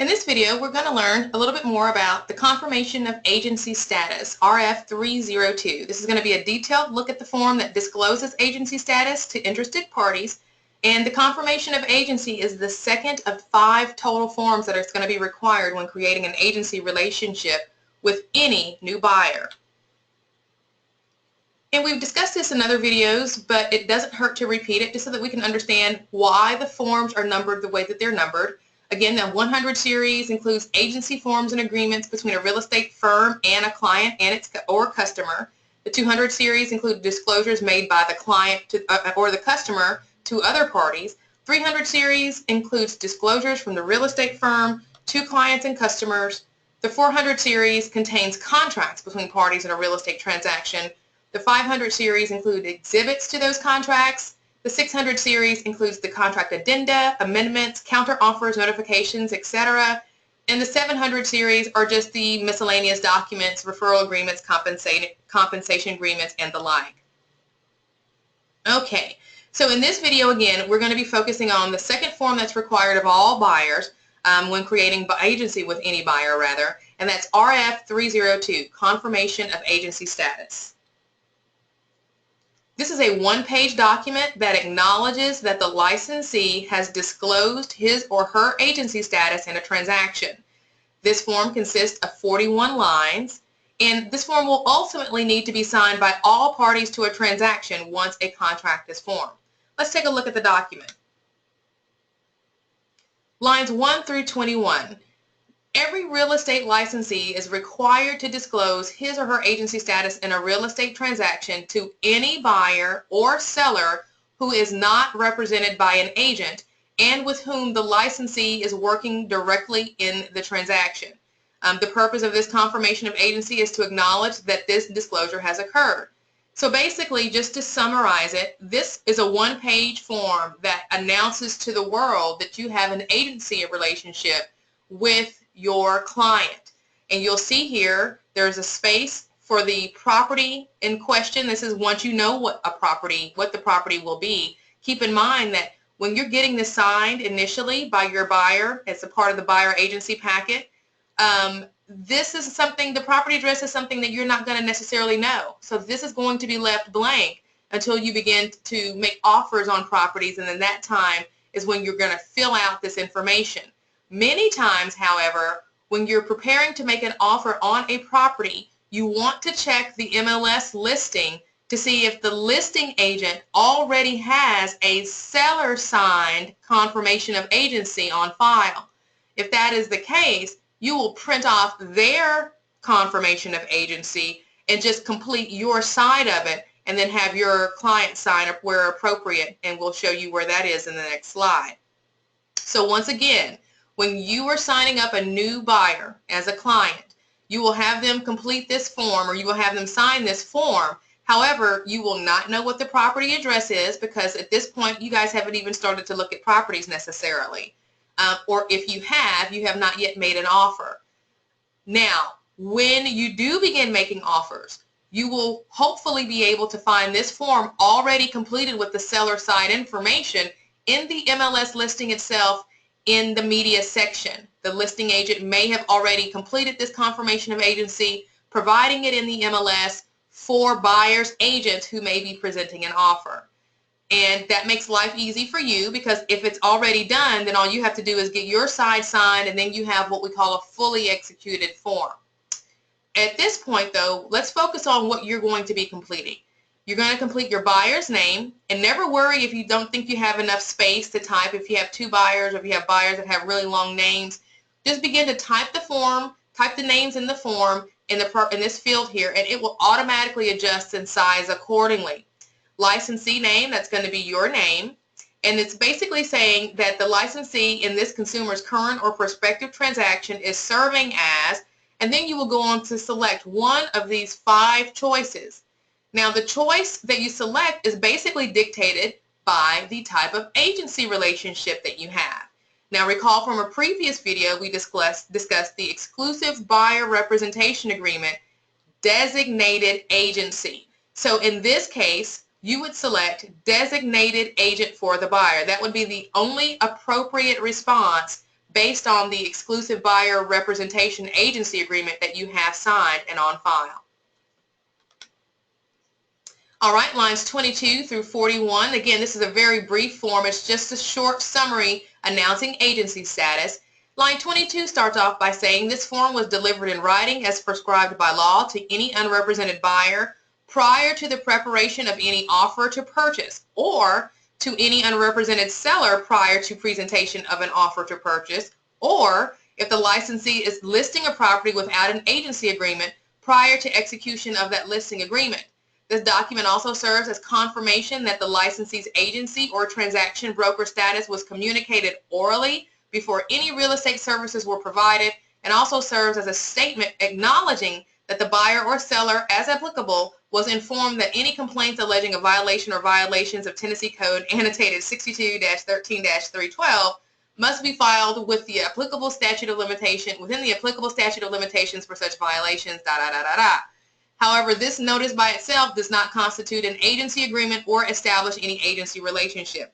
In this video, we're going to learn a little bit more about the confirmation of agency status, RF302. This is going to be a detailed look at the form that discloses agency status to interested parties, and the confirmation of agency is the second of 5 total forms that are going to be required when creating an agency relationship with any new buyer. And we've discussed this in other videos, but it doesn't hurt to repeat it just so that we can understand why the forms are numbered the way that they're numbered. Again, the 100 series includes agency forms and agreements between a real estate firm and a client and its or customer. The 200 series include disclosures made by the client or the customer to other parties. 300 series includes disclosures from the real estate firm to clients and customers. The 400 series contains contracts between parties in a real estate transaction. The 500 series include exhibits to those contracts. The 600 series includes the contract addenda, amendments, counteroffers, notifications, etc. And the 700 series are just the miscellaneous documents, referral agreements, compensation agreements, and the like. Okay, so in this video, again, we're going to be focusing on the second form that's required of all buyers when creating agency with any buyer, rather, and that's RF302, Confirmation of Agency Status. This is a one-page document that acknowledges that the licensee has disclosed his or her agency status in a transaction. This form consists of 41 lines, and this form will ultimately need to be signed by all parties to a transaction once a contract is formed. Let's take a look at the document. Lines 1 through 21. Every real estate licensee is required to disclose his or her agency status in a real estate transaction to any buyer or seller who is not represented by an agent and with whom the licensee is working directly in the transaction. The purpose of this confirmation of agency is to acknowledge that this disclosure has occurred. So basically, just to summarize it, this is a one-page form that announces to the world that you have an agency relationship with your client. And you'll see here there's a space for the property in question. This is once you know what the property will be. Keep in mind that when you're getting this signed initially by your buyer as a part of the buyer agency packet, this is something, the property address is something that you're not going to necessarily know. So this is going to be left blank until you begin to make offers on properties, and then that time is when you're going to fill out this information. Many times, however, when you're preparing to make an offer on a property, you want to check the MLS listing to see if the listing agent already has a seller-signed confirmation of agency on file. If that is the case, you will print off their confirmation of agency and just complete your side of it, and then have your client sign up where appropriate, and we'll show you where that is in the next slide. So once again, when you are signing up a new buyer as a client, you will have them complete this form, or you will have them sign this form. However, you will not know what the property address is, because at this point you guys haven't even started to look at properties necessarily. Or if you have not yet made an offer. Now, when you do begin making offers, you will hopefully be able to find this form already completed with the seller side information in the MLS listing itself in the media section. The listing agent may have already completed this confirmation of agency, providing it in the MLS for buyer's agents who may be presenting an offer. And that makes life easy for you, because if it's already done, then all you have to do is get your side signed, and then you have what we call a fully executed form. At this point, though, let's focus on what you're going to be completing. You're going to complete your buyer's name, and never worry if you don't think you have enough space to type. If you have 2 buyers, or if you have buyers that have really long names, just begin to type the form, type the names in the form in this field here, and it will automatically adjust in size accordingly. Licensee name, that's going to be your name, and it's basically saying that the licensee in this consumer's current or prospective transaction is serving as, and then you will go on to select one of these 5 choices. Now, the choice that you select is basically dictated by the type of agency relationship that you have. Now, recall from a previous video we discussed the exclusive buyer representation agreement, designated agency. So in this case, you would select designated agent for the buyer. That would be the only appropriate response based on the exclusive buyer representation agency agreement that you have signed and on file. All right, lines 22 through 41. Again, this is a very brief form. It's just a short summary announcing agency status. Line 22 starts off by saying this form was delivered in writing as prescribed by law to any unrepresented buyer prior to the preparation of any offer to purchase, or to any unrepresented seller prior to presentation of an offer to purchase, or if the licensee is listing a property without an agency agreement prior to execution of that listing agreement. This document also serves as confirmation that the licensee's agency or transaction broker status was communicated orally before any real estate services were provided, and also serves as a statement acknowledging that the buyer or seller, as applicable, was informed that any complaints alleging a violation or violations of Tennessee Code annotated 62-13-312 must be filed with the applicable statute of limitation, within the applicable statute of limitations for such violations, However, this notice by itself does not constitute an agency agreement or establish any agency relationship.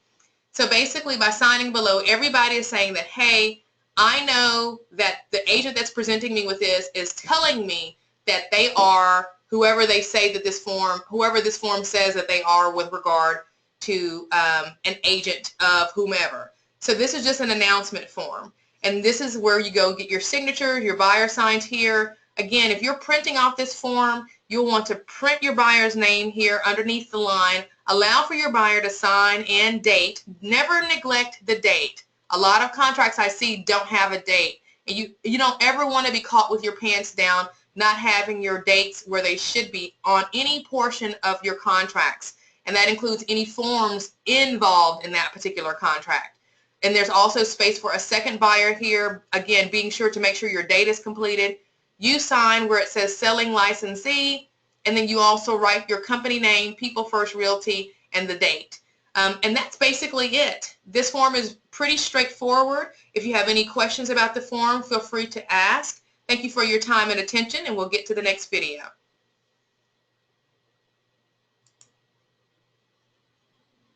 So basically, by signing below, everybody is saying that, hey, I know that the agent that's presenting me with this is telling me that they are whoever they say that this form, whoever this form says that they are with regard to an agent of whomever. So this is just an announcement form. And this is where you go get your signature, your buyer signs here. Again, if you're printing off this form, you'll want to print your buyer's name here underneath the line. Allow for your buyer to sign and date. Never neglect the date. A lot of contracts I see don't have a date. And you don't ever want to be caught with your pants down not having your dates where they should be on any portion of your contracts. And that includes any forms involved in that particular contract. And there's also space for a second buyer here. Again, being sure to make sure your date is completed. You sign where it says selling licensee, and then you also write your company name, People First Realty, and the date. And that's basically it. This form is pretty straightforward. If you have any questions about the form, feel free to ask. Thank you for your time and attention, and we'll get to the next video.